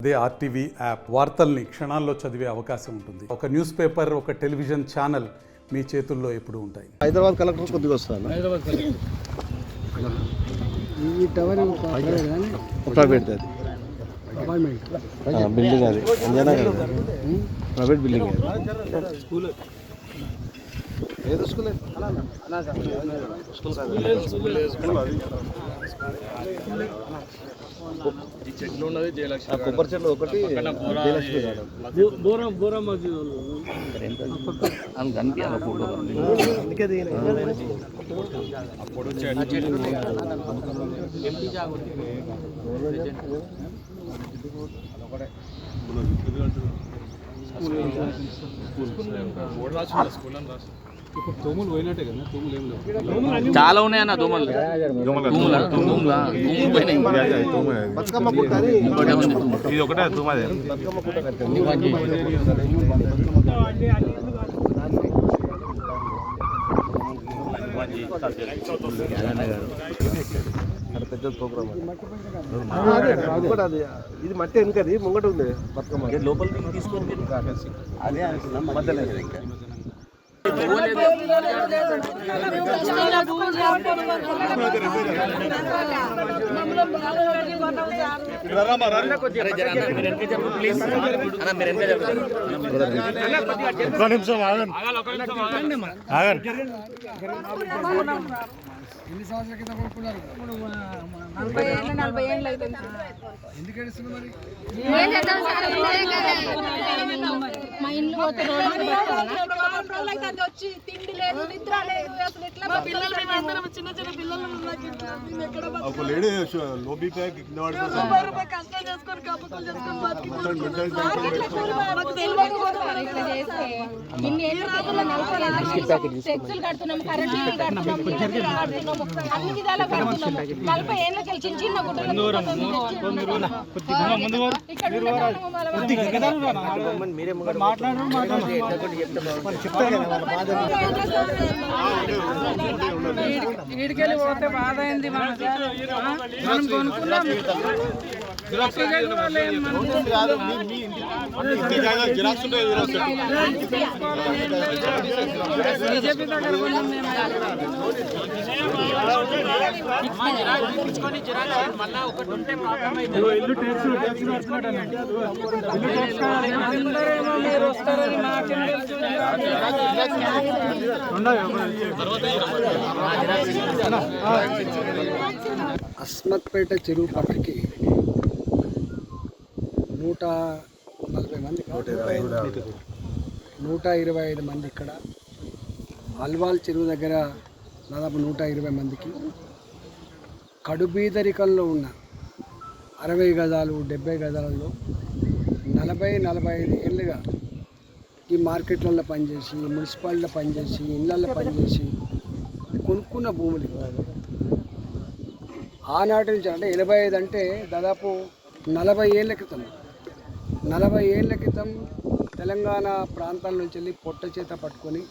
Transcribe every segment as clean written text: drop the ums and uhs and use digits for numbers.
అదే RTV app వార్తల్ని క్షణాల్లో చదివే అవకాశం ఉంటుంది. ఒక న్యూస్ పేపర్, ఒక టెలివిజన్ ఛానల్ మీ చేతుల్లో ఎప్పుడూ ఉంటాయి. హైదరాబాద్ కలెక్టర్ కొద్దిగా వస్తాను. ఈ టవర్ ప్రైవేట్ బిల్డింగ్, అది ప్రైవేట్ బిల్డింగ్. స్కూల్ ఏదో స్కూల్ చెట్లు ఉన్నది జయలక్ష్మి, కొబ్బరి చెట్లు ఒకటి జయలక్ష్మి చాలా ఉన్నాయన్న దోమలు. బతుకమ్మ పుట్ట ఇది ఒకటే తుమ్మదే. పెద్ద ప్రోగ్రామ్ అది. ఇది మట్టి వెనుకది ముంగట ఉంది బతుకమ్మ లోపలికి తీసుకొని అదే అనుకున్నాం. మధ్యలో ఇంకా ఎన్ని సంవత్సరాల క్రితం కొనుక్కున్నారు? 40 ఏళ్ళు అవుతుంది. ఎందుకు ఏడుస్తున్నారు మరి? మా ఇల్లు వచ్చి తిండి లేదు, నిద్ర లేదు. అసలు ఎట్లా చిన్న చిన్న పిల్లలు కష్టం చేసుకొని కప్పులు చేసుకొని కడుతున్నాం, కరెంట్ కడుతున్నాం, అన్ని విధాలా కడుతున్నాం. 40 ఏళ్ళకి చిన్న చిన్న గుడ్డలు ఈడికెళ్ళి పోతే బాధ అయింది. మనం కొనుక్కున్నాం. బీజేపీ దగ్గర ఇల్లు ట్యాక్స్ అందరేమో మీరు వస్తారని నాకేం తెలుసు. అస్మత్పేట చెరువు పక్కకి 140 మంది, 125 మంది ఇక్కడ. అల్వాల్ చెరువు దగ్గర దాదాపు 120 మందికి కడుబీదరికంలో ఉన్న 60 గజాలు 70 గజాలలో 40-45 ఏళ్ళుగా ఈ మార్కెట్లలో పనిచేసి, మున్సిపాలిటీలో పనిచేసి, ఇళ్ళల్లో పనిచేసి కొనుక్కున్న భూములు ఆనాటి నుంచి, అంటే 85 అంటే దాదాపు 40 ఏళ్ళ క్రితం. 40 ఏళ్ళ క్రితం తెలంగాణ ప్రాంతాల నుంచి వెళ్ళి పొట్ట చేత పట్టుకొని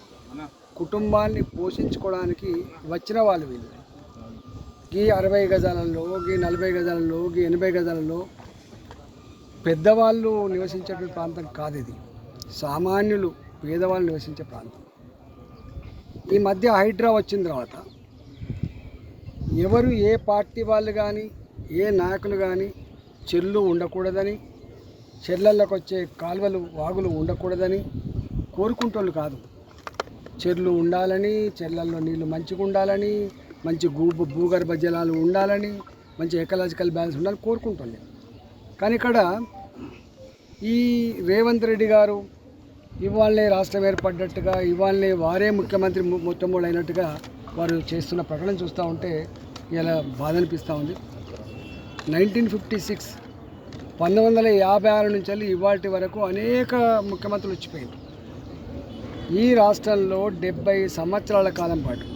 కుటుంబాన్ని పోషించుకోవడానికి వచ్చిన వాళ్ళు వీళ్ళు. ఈ 60 గజాలలో, ఈ 40 గజాలలో, ఈ 80 గజాలలో పెద్దవాళ్ళు నివసించేటువంటి ప్రాంతం కాదు ఇది. సామాన్యులు, పేదవాళ్ళు నివసించే ప్రాంతం. ఈ మధ్య హైడ్రా వచ్చిన తర్వాత ఎవరు, ఏ పార్టీ వాళ్ళు కానీ, ఏ నాయకులు కానీ చెర్లు ఉండకూడదని, చెర్లలోకి వచ్చే కాలువలు, వాగులు ఉండకూడదని కోరుకుంటోళ్ళు కాదు. చెర్లు ఉండాలని, చెర్లల్లో నీళ్లు మంచిగా ఉండాలని, మంచి భూగర్భ జలాలు ఉండాలని, మంచి ఎకలాజికల్ బ్యాలెన్స్ ఉండాలని కోరుకుంటుంది. కానీ ఇక్కడ ఈ రేవంత్ రెడ్డి గారు ఇవాళనే రాష్ట్రం ఏర్పడ్డట్టుగా, ఇవాళనే వారే ముఖ్యమంత్రి మొట్టమొదటి అయినట్టుగా వారు చేస్తున్న ప్రకటన చూస్తూ ఉంటే ఇలా బాధ అనిపిస్తూ ఉంది. 1956 1956 నుంచి వెళ్ళి ఇవాటి వరకు అనేక ముఖ్యమంత్రులు వచ్చిపోయింది. ఈ రాష్ట్రంలో 70 సంవత్సరాల కాలం పాటు,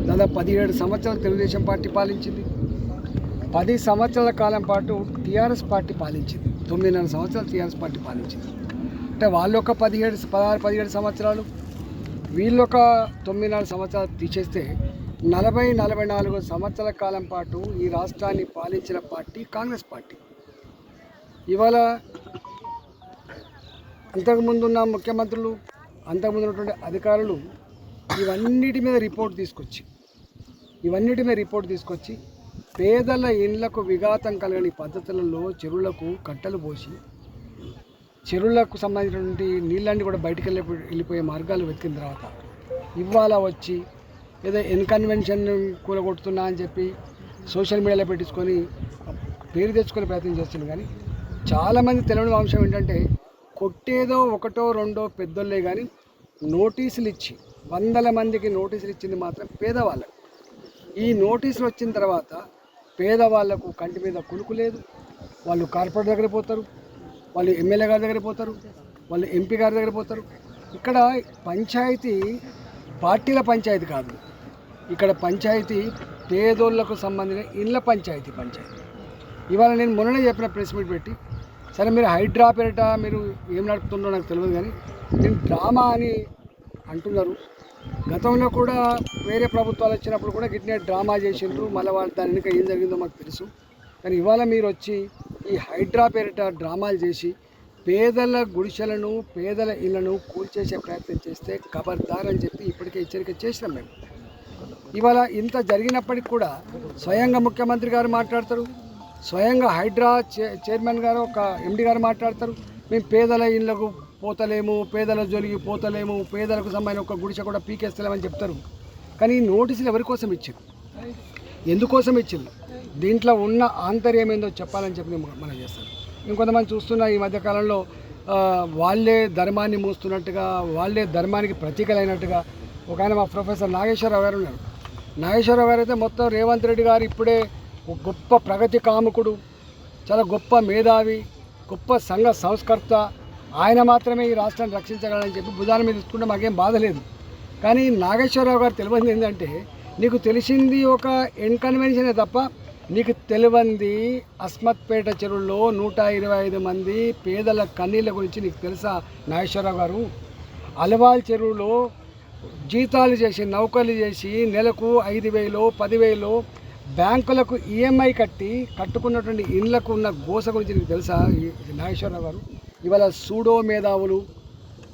దాదాపు 17 సంవత్సరాలు తెలుగుదేశం పార్టీ పాలించింది. 10 సంవత్సరాల కాలం పాటు టీఆర్ఎస్ పార్టీ పాలించింది. 9.5 సంవత్సరాలు టీఆర్ఎస్ పార్టీ పాలించింది. అంటే వాళ్ళు ఒక 16-17 సంవత్సరాలు, వీళ్ళొక 9.5 సంవత్సరాలు తీసేస్తే 40-44 సంవత్సరాల కాలం పాటు ఈ రాష్ట్రాన్ని పాలించిన పార్టీ కాంగ్రెస్ పార్టీ. ఇవాళ అంతకుముందున్న ముఖ్యమంత్రులు, అంతకుముందు ఉన్నటువంటి అధికారులు ఇవన్నిటి మీద రిపోర్ట్ తీసుకొచ్చి పేదల ఇండ్లకు విఘాతం కలగని పద్ధతులలో చెరువులకు కట్టలు పోసి చెరువులకు సంబంధించినటువంటి నీళ్ళన్నీ కూడా బయటికి వెళ్ళిపోయే మార్గాలు వెతికిన తర్వాత ఇవాళ వచ్చి ఏదో ఇన్కన్వెన్షన్ కూలగొడుతున్నా అని చెప్పి సోషల్ మీడియాలో పెట్టించుకొని పేరు తెచ్చుకునే ప్రయత్నం చేస్తున్నారు. కానీ చాలామంది తెలియని అంశం ఏంటంటే కొట్టేదో ఒకటో రెండో పెద్దోళ్ళే కానీ నోటీసులు ఇచ్చి 100 మందికి నోటీసులు ఇచ్చింది మాత్రం పేదవాళ్ళకు. ఈ నోటీసులు వచ్చిన తర్వాత పేదవాళ్లకు కంటి మీద కులుకు లేదు. వాళ్ళు కార్పొరేటర్ దగ్గర పోతారు, వాళ్ళు ఎమ్మెల్యే గారి దగ్గర పోతారు, వాళ్ళు ఎంపీ గారి దగ్గర పోతారు. ఇక్కడ పంచాయతీ పార్టీల పంచాయతీ కాదు, ఇక్కడ పంచాయతీ పేదోళ్లకు సంబంధించిన ఇళ్ళ పంచాయతీ. ఇవాళ నేను మొన్ననే చెప్పిన ప్రెస్ మీట్ పెట్టి, సరే మీరు హైడ్రా పేరిట మీరు ఏం నడుపుతుందో నాకు తెలియదు, కానీ నేను డ్రామా అని అంటున్నారు. గతంలో కూడా వేరే ప్రభుత్వాలు వచ్చినప్పుడు కూడా గిట్నే డ్రామా చేసిండ్రు. మళ్ళీ వాళ్ళు దాని వెనుక ఏం జరిగిందో మాకు తెలుసు. కానీ ఇవాళ మీరు వచ్చి ఈ హైడ్రా పేరిట డ్రామాలు చేసి పేదల గుడిసెలను, పేదల ఇళ్లను కూల్చేసే ప్రయత్నం చేస్తే ఖబర్దార్ అని చెప్పి ఇప్పటికే హెచ్చరిక చేసినాం మేము. ఇవాళ ఇంత జరిగినప్పటికి కూడా స్వయంగా ముఖ్యమంత్రి గారు మాట్లాడతారు, స్వయంగా హైడ్రా చైర్మన్ గారు, ఒక ఎండి గారు మాట్లాడతారు, మేము పేదల ఇళ్లకు పోతలేము, పేదల జోలికి పోతలేము, పేదలకు సంబంధించిన ఒక గుడిసె కూడా పీకేస్తలేమని చెప్తారు. కానీ ఈ నోటీసులు ఎవరి కోసం ఇచ్చారు, ఎందుకోసం ఇచ్చింది, దీంట్లో ఉన్న ఆంతర్యం ఏందో చెప్పాలని చెప్పి మనం చేస్తాం. ఇంకొంతమంది చూస్తున్న ఈ మధ్యకాలంలో వాళ్ళే ధర్మాన్ని మూస్తున్నట్టుగా, వాళ్ళే ధర్మానికి ప్రతీకలైనట్టుగా ఒక ఆయన మా ప్రొఫెసర్ నాగేశ్వరరావు గారు ఉన్నారు. నాగేశ్వరరావు గారు అయితే మొత్తం రేవంత్ రెడ్డి గారు ఇప్పుడే ఒక గొప్ప ప్రగతి కాముకుడు, చాలా గొప్ప మేధావి, గొప్ప సంఘ సంస్కర్త, ఆయన మాత్రమే ఈ రాష్ట్రాన్ని రక్షించగలని చెప్పి భుజాల మీద తీసుకుంటే మాకేం బాధ లేదు. కానీ నాగేశ్వరరావు గారు తెలియంది ఏంటంటే, నీకు తెలిసింది ఒక ఇన్కన్వెన్షనే తప్ప నీకు తెలియంది అస్మత్పేట చెరువుల్లో 125 మంది పేదల కన్నీళ్ళ గురించి నీకు తెలుసా నాగేశ్వరరావు గారు? అలవాల్ చెరువులో జీతాలు చేసి, నౌకర్లు చేసి నెలకు 5,000 10,000 బ్యాంకులకు ఈఎంఐ కట్టుకున్నటువంటి ఇళ్లకు ఉన్న గోస గురించి నీకు తెలుసా నాగేశ్వరరావు గారు? ఇవాళ సూడో మేధావులు,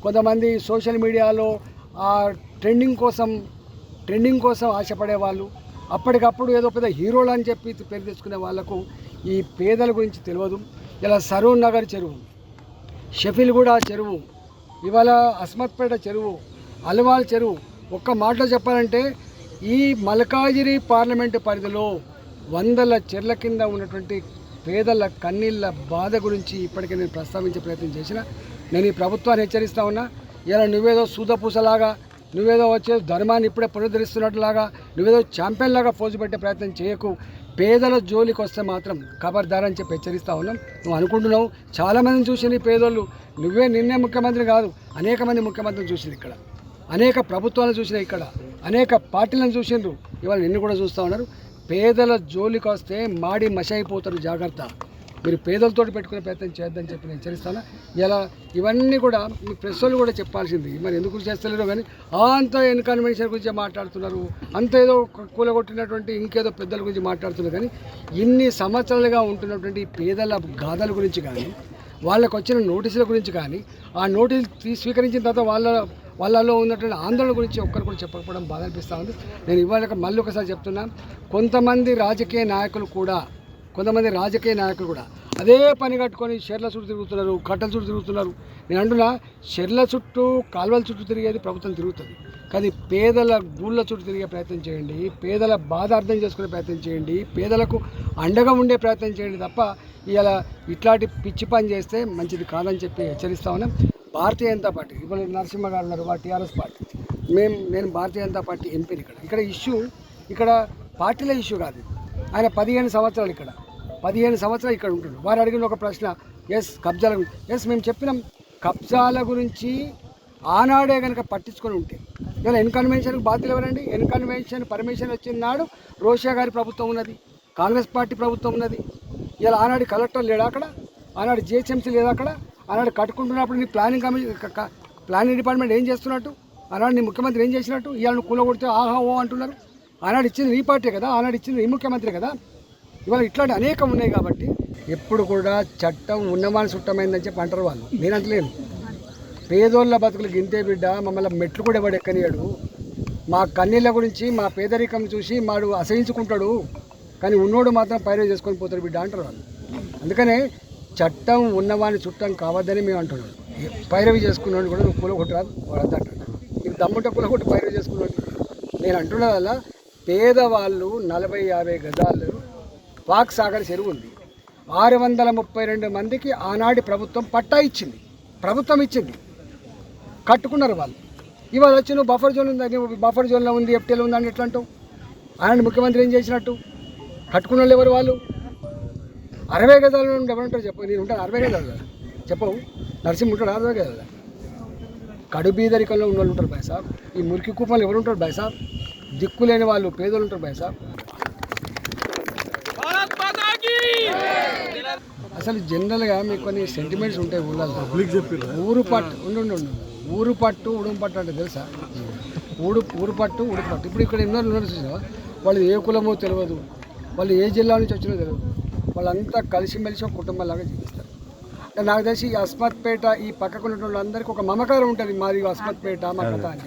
కొంతమంది సోషల్ మీడియాలో ఆ ట్రెండింగ్ కోసం ఆశపడే వాళ్ళు, అప్పటికప్పుడు ఏదో పెద్ద హీరోలు అని చెప్పి పేరు తెచ్చుకునే వాళ్లకు ఈ పేదల గురించి తెలియదు. ఇలా సరూర్ నగర్ చెరువు, షఫీల్గూడ చెరువు, ఇవాళ అస్మత్పేట చెరువు, అల్వాల్ చెరువు, ఒక్క మాటలో చెప్పాలంటే ఈ మల్కాజిగిరి పార్లమెంటు పరిధిలో 100 చెర్ల కింద ఉన్నటువంటి పేదల కన్నీళ్ళ బాధ గురించి ఇప్పటికే నేను ప్రస్తావించే ప్రయత్నం చేసిన. నేను ఈ ప్రభుత్వాన్ని హెచ్చరిస్తా ఉన్నా, ఇలా నువ్వేదో సూదపూసలాగా, నువ్వేదో వచ్చే ధర్మాన్ని ఇప్పుడే పునరుద్ధరిస్తున్నట్లాగా, నువ్వేదో ఛాంపియన్ లాగా ఫోజు పెట్టే ప్రయత్నం చేయకు. పేదల జోలికి వస్తే మాత్రం ఖబర్దార్ అని చెప్పి హెచ్చరిస్తూ ఉన్నాం. నువ్వు అనుకుంటున్నావు చాలామందిని చూసింది పేదోళ్ళు, నిన్నే ముఖ్యమంత్రి కాదు, అనేక మంది ముఖ్యమంత్రిని చూసింది ఇక్కడ, అనేక ప్రభుత్వాలను చూసిన ఇక్కడ, అనేక పార్టీలను చూసిండ్రు, ఇవాళ నిన్ను కూడా చూస్తూ ఉన్నారు. పేదల జోలికి వస్తే మాడి మషైపోతారు, జాగ్రత్త. మీరు పేదలతోటి పెట్టుకునే ప్రయత్నం చేయొద్దని చెప్పి నేను హెచ్చరిస్తాను. ఇలా ఇవన్నీ కూడా మీ ప్రెస్ వాళ్ళు కూడా చెప్పాల్సింది, మరి ఎందుకు చేస్తలేరు కానీ అంత ఇన్కన్వెన్షన్ గురించి మాట్లాడుతున్నారు, అంత ఏదో కూలగొట్టినటువంటి ఇంకేదో పెద్దల గురించి మాట్లాడుతున్నారు. కానీ ఇన్ని సంవత్సరాలుగా ఉంటున్నటువంటి పేదల గాథల గురించి కానీ, వాళ్ళకు వచ్చిన నోటీసుల గురించి కానీ, ఆ నోటీసులు స్వీకరించిన తర్వాత వాళ్ళలో ఉన్నటువంటి ఆందోళన గురించి ఒక్కరు కూడా చెప్పకపోవడం బాధ అనిపిస్తూ ఉంది. నేను ఇవాళ మళ్ళీ ఒకసారి చెప్తున్నా, కొంతమంది రాజకీయ నాయకులు కూడా అదే పని కట్టుకొని షెర్ల చుట్టూ తిరుగుతున్నారు, కట్టల చుట్టూ తిరుగుతున్నారు. నేను అంటున్నా, షెర్ల చుట్టూ, కాలువల చుట్టూ తిరిగేది ప్రభుత్వం తిరుగుతుంది, కానీ పేదల గూళ్ళ చుట్టూ తిరిగే ప్రయత్నం చేయండి, పేదల బాధ అర్థం చేసుకునే ప్రయత్నం చేయండి, పేదలకు అండగా ఉండే ప్రయత్నం చేయండి తప్ప ఇలా ఇట్లాంటి పిచ్చి పని చేస్తే మంచిది కాదని చెప్పి హెచ్చరిస్తా ఉన్నాం. భారతీయ జనతా పార్టీ, ఇప్పుడు నరసింహ గారు ఉన్నారు, టీఆర్ఎస్ పార్టీ, నేను భారతీయ జనతా పార్టీ ఎంపీని. ఇక్కడ ఇష్యూ, ఇక్కడ పార్టీల ఇష్యూ కాదు. ఆయన 15 సంవత్సరాలు ఇక్కడ ఉంటున్నారు. వారు అడిగిన ఒక ప్రశ్న, కబ్జాల గురించి, మేము చెప్పినాం, కబ్జాల గురించి ఆనాడే కనుక పట్టించుకొని ఉంటే ఇలా ఇన్కన్వెన్షన్కి బాధ్యులు ఎవరండి? ఇన్కన్వెన్షన్ పర్మిషన్ వచ్చిన నాడు రోషా గారి ప్రభుత్వం ఉన్నది, కాంగ్రెస్ పార్టీ ప్రభుత్వం ఉన్నది. ఇలా ఆనాడు కలెక్టర్ లేడా అక్కడ, ఆనాడు జిహెచ్ఎంసీ లేదా అక్కడ, ఆనాడు కట్టుకుంటున్నప్పుడు నీ ప్లానింగ్ డిపార్ట్మెంట్ ఏం చేస్తున్నట్టు, ఆనాడు నీ ముఖ్యమంత్రి ఏం చేసినట్టు, ఇవాళ నువ్వు కూలగొడితే ఆహా ఓ అంటున్నారు. ఆనాడు ఇచ్చింది నీ పార్టీ కదా, ఆనాడు ఇచ్చింది నీ ముఖ్యమంత్రి కదా. ఇవాళ ఇట్లాంటి అనేకం ఉన్నాయి కాబట్టి ఎప్పుడు కూడా చట్టం ఉన్నవాని చుట్టమైందని చెప్పి అంటారు వాళ్ళు. నేను అంటలేను. పేదోళ్ళ బతుకులు గింతే బిడ్డ, మమ్మల్ని మెట్లు కూడా ఎవడు ఎక్కనియాడు. మా కన్నీళ్ళ గురించి మా పేదరికం చూసి మాడు అసహించుకుంటాడు, కానీ ఉన్నోడు మాత్రం పైరవి చేసుకొని పోతాడు బిడ్డ అంటారు వాళ్ళు. అందుకనే చట్టం ఉన్నవాని చుట్టం కావద్దని మేము అంటున్నాం. పైరవి చేసుకున్నాడు కూడా నువ్వు కూలగొట్టరాదు వాడు అంటాడు. నీకు దమ్ముంటే కూలగొట్టి పైరవి చేసుకున్నాడు. నేను అంటున్నా వల్ల పేదవాళ్ళు 40-50 గజాలు వాక్ సాగర్ చెరువు ఉంది. 632 మందికి ఆనాటి ప్రభుత్వం పట్టా ఇచ్చింది, ప్రభుత్వం ఇచ్చింది, కట్టుకున్నారు వాళ్ళు. ఇవాళ వచ్చి నువ్వు బఫర్ జోన్ ఉంది, బఫర్ జోన్లో ఉంది, ఎఫ్టీలో ఉంది అని ఎట్లా అంటావు? ఆయన ముఖ్యమంత్రి ఏం చేసినట్టు? కట్టుకున్న వాళ్ళు ఎవరు? వాళ్ళు 60 గజాల నుండి ఎవరుంటారు చెప్పు? నేను ఉంటాను 60 గజాలు కదా చెప్పవు. నరసింహ ఉంటాడు 60 గజాలు. కడుబీదరికంలో ఉన్న వాళ్ళు ఉంటారు బాయ్ సాబ్. ఈ మురికి కూపంలో ఎవరు ఉంటారు బాయ్ సాబ్? దిక్కు లేని వాళ్ళు పేదలు ఉంటారు బాయ్ సాబ్. అసలు జనరల్గా మీకు కొన్ని సెంటిమెంట్స్ ఉంటాయి ఊళ్ళల్లో. ఊరు పట్టు ఊరు పట్టు ఉడుము పట్టు అంటే తెలుసా? ఊరు పట్టు ఉడుపు పట్టు. ఇప్పుడు ఇక్కడ ఎన్నో చూసినా వాళ్ళు ఏ కులమో తెలియదు, వాళ్ళు ఏ జిల్లా నుంచి వచ్చినో తెలియదు, వాళ్ళంతా కలిసిమెలిసి ఒక కుటుంబంలాగా జీవిస్తారు. నాకు తెలిసి ఈ అస్మత్పేట ఈ పక్కకు ఉన్న వాళ్ళందరికీ ఒక మమకారం ఉంటుంది. మాది అస్మత్పేట మా కథ అని.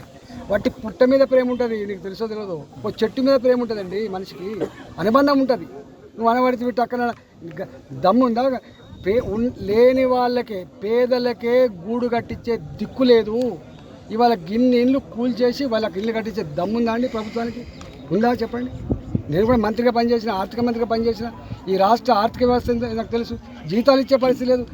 వాటి పుట్ట మీద ప్రేమ ఉంటుంది, నీకు తెలుసో తెలియదు. ఒక చెట్టు మీద ప్రేమ ఉంటుందండి, మనిషికి అనుబంధం ఉంటుంది. నువ్వు అనబడితే విట్టు అక్కడ దమ్ముందా? లేని వాళ్ళకే పేదలకే గూడు కట్టించే దిక్కు లేదు. ఇవాళ గిన్ని ఇళ్ళు కూల్చేసి వాళ్ళకి ఇల్లు కట్టించే దమ్ముందా అండి ప్రభుత్వానికి? ఉందా చెప్పండి. నేను కూడా మంత్రిగా పనిచేసిన, ఆర్థిక మంత్రిగా పనిచేసిన. ఈ రాష్ట్ర ఆర్థిక వ్యవస్థ నాకు తెలుసు. జీతాలు ఇచ్చే పరిస్థితి లేదు.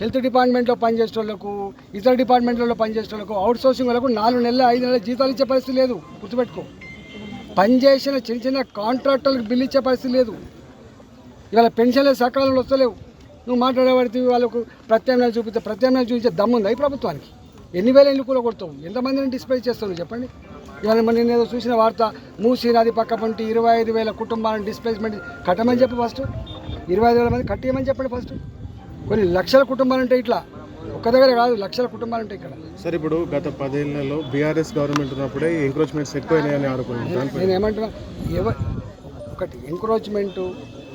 హెల్త్ డిపార్ట్మెంట్లో పనిచేసే వాళ్ళకు, ఇతర డిపార్ట్మెంట్లలో పనిచేసే వాళ్ళకు, అవుట్ సోర్సింగ్ వాళ్ళకు 4 నెలలు 5 నెలలు జీతాలు ఇచ్చే పరిస్థితి లేదు. గుర్తుపెట్టుకో. పనిచేసిన చిన్న కాంట్రాక్టర్లకు బిల్లు ఇచ్చే పరిస్థితి లేదు. ఇవాళ పెన్షన్లు సకాలంలో వస్తలేవు. నువ్వు మాట్లాడబడితే వాళ్ళకు ప్రత్యామ్నాయాలు చూపించే దమ్ముందా ఈ ప్రభుత్వానికి? ఎన్ని వేల ఇల్లు కూడా కొడతావు? ఎంతమందిని డిస్ప్లేస్ చేస్తావు చెప్పండి. ఇవాళ నేను ఏదో చూసిన వార్త, మూసీ నది పక్క పంటి 25,000 కుటుంబాలను డిస్ప్లేస్మెంట్ కట్టమని చెప్పి ఫస్ట్ 25,000 మంది కట్టేయమని చెప్పండి ఫస్ట్. కొన్ని లక్షల కుటుంబాలు ఉంటాయి, ఇట్లా ఒక్క దగ్గర కాదు, లక్షల కుటుంబాలు ఉంటాయి ఇక్కడ. సార్ ఇప్పుడు గత 10 ఏళ్లలో బీఆర్ఎస్ గవర్నమెంట్ ఉన్నప్పుడే ఎంక్రోచ్మెంట్స్ ఎక్కువైనాయని ఆడుకున్నాను. నేను ఏమంటున్నా, ఒకటి ఎంక్రోచ్మెంటు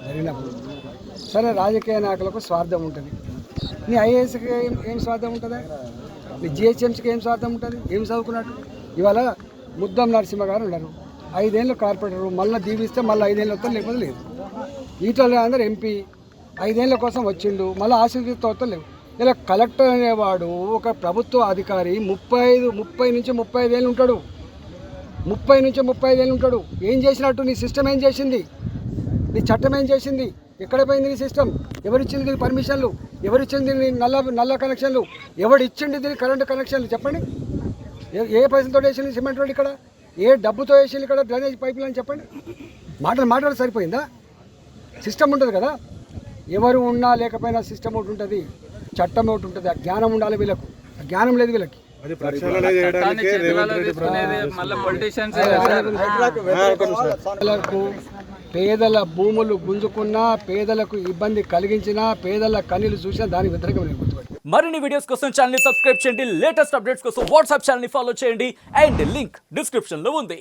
జరిగినప్పుడు సరే, రాజకీయ నాయకులకు స్వార్థం ఉంటుంది. నీ ఐఏఎస్కి ఏం స్వార్థం ఉంటుందా? నీ జిహెచ్ఎంసీకి ఏం స్వార్థం ఉంటుంది? ఏం చదువుకున్నట్టు? ఇవాళ ముద్దం నరసింహ గారు ఉన్నారు, 5 ఏళ్ళు కార్పొరేటరు, మళ్ళీ దీవిస్తే మళ్ళీ 5 ఏళ్ళు వస్తాం, లేకపోతే లేదు. ఈటల అందరూ ఎంపీ 5 ఏళ్ళ కోసం వచ్చిండు, మళ్ళీ ఆశీర్వదిస్తూ వస్తాం లేవు. ఇలా కలెక్టర్ అనేవాడు ఒక ప్రభుత్వ అధికారి 30 నుంచి 35 ఏళ్ళు ఉంటాడు. 30 నుంచి 35 ఏళ్ళు ఉంటాడు. ఏం చేసినట్టు? నీ సిస్టమ్ ఏం చేసింది? నీ చట్టం ఏం చేసింది? ఎక్కడ పోయింది నీ సిస్టమ్? ఎవరిచ్చింది దీని పర్మిషన్లు? ఎవరిచ్చింది దీని నల్ల కనెక్షన్లు? ఎవడిచ్చింది దీని కరెంటు కనెక్షన్లు? చెప్పండి. ఏ పైసలతో వేసింది సిమెంట్ రోడ్ ఇక్కడ? ఏ డబ్బుతో వేసింది ఇక్కడ డ్రైనేజ్ పైపులు అని చెప్పండి. మాటలు సరిపోయిందా? సిస్టమ్ ఉంటుంది కదా. ఎవరు ఉన్నా లేకపోయినా సిస్టమ్ ఒకటి ఉంటుంది, చట్టం ఒకటి ఉంటుంది. ఆ జ్ఞానం ఉండాలి వీళ్ళకు. ఆ జ్ఞానం లేదు వీళ్ళకి. పేదల భూములు గుంజుకున్నా, పేదలకు ఇబ్బంది కలిగించినా, పేదల కన్నీళ్లు చూసినా దానికి వ్యతిరేకమైన గుర్తుపెట్టు. మరిన్ని వీడియోస్ కోసం ఛానల్ ని సబ్స్క్రైబ్ చేయండి. లేటెస్ట్ అప్డేట్స్ కోసం వాట్సాప్ ఛానల్ ని ఫాలో చేయండి. అండ్ లింక్ డిస్క్రిప్షన్ లో ఉంది.